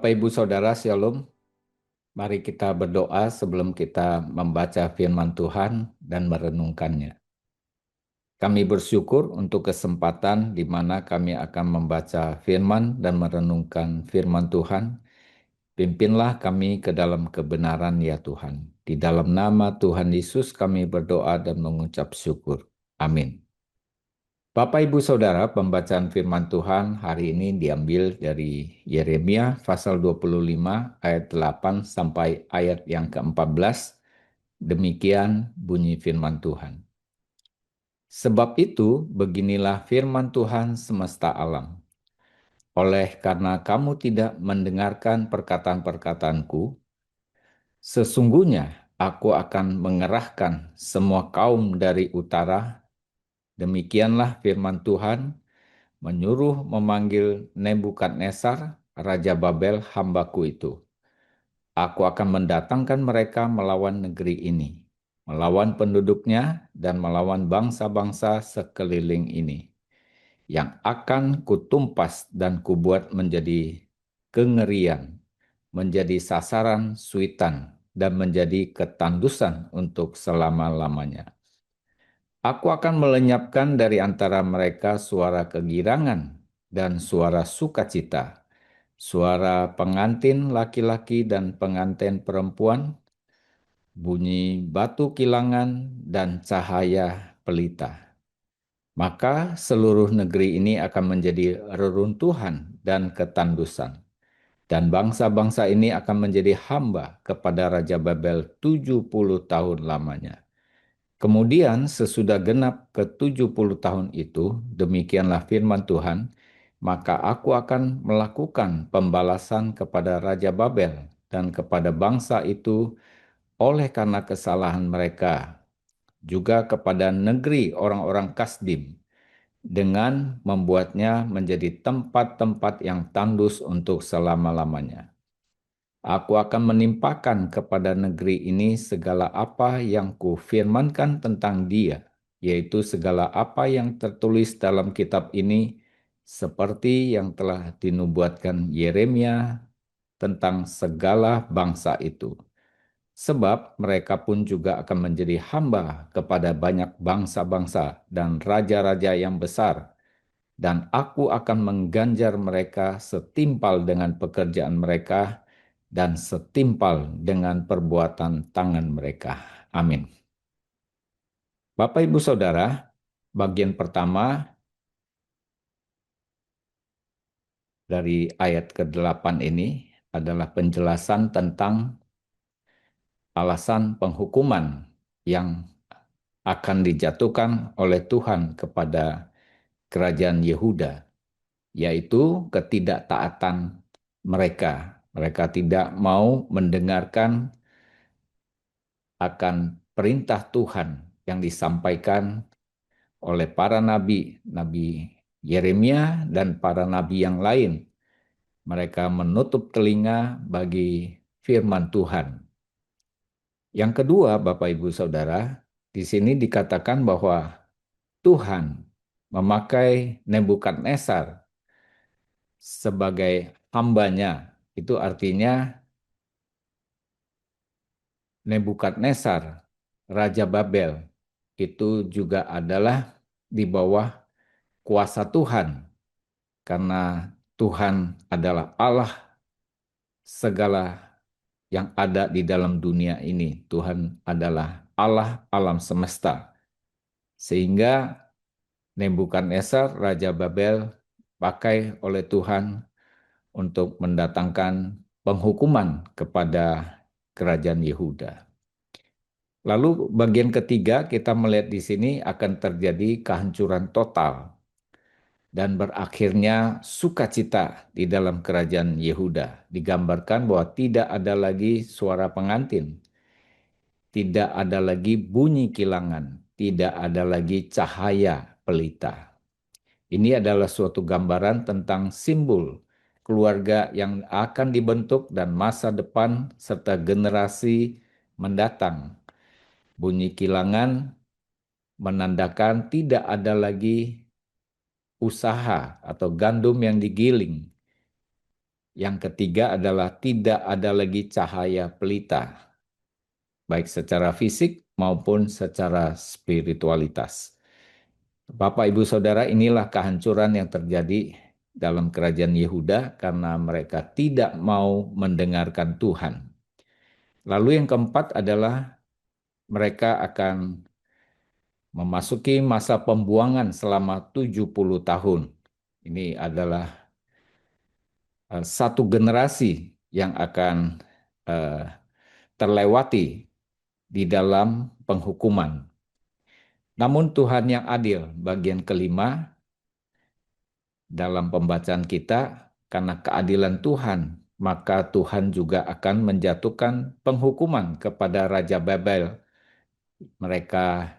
Bapak Ibu Saudara, Shalom. Mari kita berdoa sebelum kita membaca firman Tuhan dan merenungkannya. Kami bersyukur untuk kesempatan di mana kami akan membaca firman dan merenungkan firman Tuhan. Pimpinlah kami ke dalam kebenaran ya Tuhan. Di dalam nama Tuhan Yesus kami berdoa dan mengucap syukur. Amin. Bapak Ibu Saudara, pembacaan firman Tuhan hari ini diambil dari Yeremia pasal 25 ayat 8 sampai ayat yang ke-14. Demikian bunyi firman Tuhan. Sebab itu, beginilah firman Tuhan semesta alam. Oleh karena kamu tidak mendengarkan perkataan-perkataanku, sesungguhnya aku akan mengerahkan semua kaum dari utara. Demikianlah firman Tuhan, menyuruh memanggil Nebukadnezar, Raja Babel, hambaku itu. Aku akan mendatangkan mereka melawan negeri ini, melawan penduduknya, dan melawan bangsa-bangsa sekeliling ini, yang akan kutumpas dan kubuat menjadi kengerian, menjadi sasaran suitan, dan menjadi ketandusan untuk selama-lamanya. Aku akan melenyapkan dari antara mereka suara kegirangan dan suara sukacita, suara pengantin laki-laki dan pengantin perempuan, bunyi batu kilangan dan cahaya pelita. Maka seluruh negeri ini akan menjadi reruntuhan dan ketandusan, dan bangsa-bangsa ini akan menjadi hamba kepada Raja Babel 70 tahun lamanya. Kemudian sesudah genap ke-70 tahun itu, demikianlah firman Tuhan, maka aku akan melakukan pembalasan kepada Raja Babel dan kepada bangsa itu oleh karena kesalahan mereka, juga kepada negeri orang-orang Kasdim, dengan membuatnya menjadi tempat-tempat yang tandus untuk selama-lamanya. Aku akan menimpakan kepada negeri ini segala apa yang kufirmankan tentang dia, yaitu segala apa yang tertulis dalam kitab ini, seperti yang telah dinubuatkan Yeremia tentang segala bangsa itu. Sebab mereka pun juga akan menjadi hamba kepada banyak bangsa-bangsa dan raja-raja yang besar, dan aku akan mengganjar mereka setimpal dengan pekerjaan mereka dan setimpal dengan perbuatan tangan mereka. Amin. Bapak Ibu Saudara, bagian pertama dari ayat ke-8 ini adalah penjelasan tentang alasan penghukuman yang akan dijatuhkan oleh Tuhan kepada kerajaan Yehuda, yaitu ketidaktaatan mereka. Mereka tidak mau mendengarkan akan perintah Tuhan yang disampaikan oleh para nabi, Nabi Yeremia dan para nabi yang lain. Mereka menutup telinga bagi firman Tuhan. Yang kedua, Bapak Ibu Saudara, di sini dikatakan bahwa Tuhan memakai Nebukadnezar sebagai hambanya. Itu artinya Nebukadnezar, Raja Babel, itu juga adalah di bawah kuasa Tuhan, karena Tuhan adalah Allah segala yang ada di dalam dunia ini. Tuhan adalah Allah alam semesta. Sehingga Nebukadnezar, Raja Babel, pakai oleh Tuhan untuk mendatangkan penghukuman kepada kerajaan Yehuda. Lalu bagian ketiga kita melihat di sini akan terjadi kehancuran total dan berakhirnya sukacita di dalam kerajaan Yehuda. Digambarkan bahwa tidak ada lagi suara pengantin, tidak ada lagi bunyi kilangan, tidak ada lagi cahaya pelita. Ini adalah suatu gambaran tentang simbol keluarga yang akan dibentuk dan masa depan serta generasi mendatang. Bunyi kilangan menandakan tidak ada lagi usaha atau gandum yang digiling. Yang ketiga adalah tidak ada lagi cahaya pelita, baik secara fisik maupun secara spiritualitas. Bapak, Ibu, Saudara, inilah kehancuran yang terjadi dalam kerajaan Yehuda karena mereka tidak mau mendengarkan Tuhan. Lalu yang keempat adalah mereka akan memasuki masa pembuangan selama 70 tahun. Ini adalah satu generasi yang akan eh, terlewati di dalam penghukuman. Namun Tuhan yang adil, bagian kelima dalam pembacaan kita, karena keadilan Tuhan, maka Tuhan juga akan menjatuhkan penghukuman kepada Raja Babel, mereka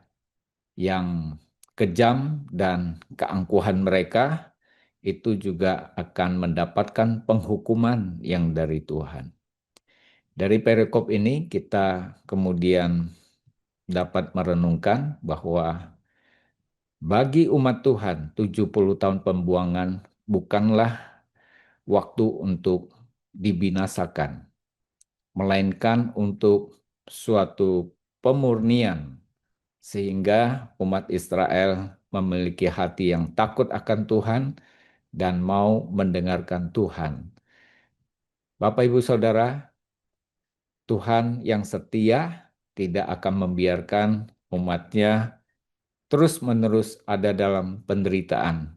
yang kejam dan keangkuhan mereka itu juga akan mendapatkan penghukuman yang dari Tuhan. Dari perikop ini kita kemudian dapat merenungkan bahwa bagi umat Tuhan 70 tahun pembuangan bukanlah waktu untuk dibinasakan, melainkan untuk suatu pemurnian sehingga umat Israel memiliki hati yang takut akan Tuhan dan mau mendengarkan Tuhan. Bapak, Ibu, Saudara, Tuhan yang setia tidak akan membiarkan umatnya terus-menerus ada dalam penderitaan.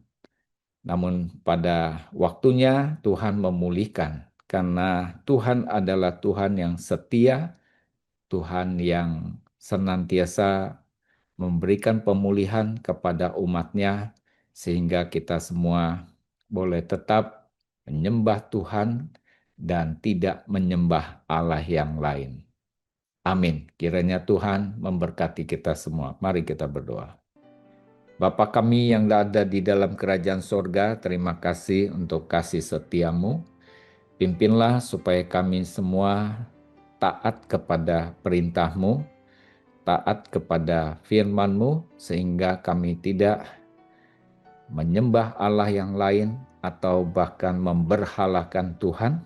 Namun pada waktunya Tuhan memulihkan, karena Tuhan adalah Tuhan yang setia, Tuhan yang senantiasa memberikan pemulihan kepada umatnya, sehingga kita semua boleh tetap menyembah Tuhan dan tidak menyembah Allah yang lain. Amin. Kiranya Tuhan memberkati kita semua. Mari kita berdoa. Bapa kami yang ada di dalam kerajaan sorga, terima kasih untuk kasih setiamu. Pimpinlah supaya kami semua taat kepada perintahmu, taat kepada firman-Mu, sehingga kami tidak menyembah Allah yang lain atau bahkan memberhalakan Tuhan,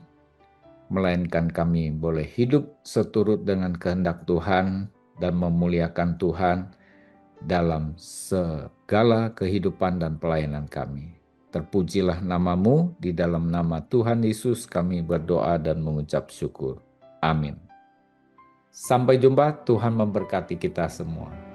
melainkan kami boleh hidup seturut dengan kehendak Tuhan dan memuliakan Tuhan dalam segala kehidupan dan pelayanan kami. Terpujilah nama-Mu, di dalam nama Tuhan Yesus kami berdoa dan mengucap syukur. Amin. Sampai jumpa, Tuhan memberkati kita semua.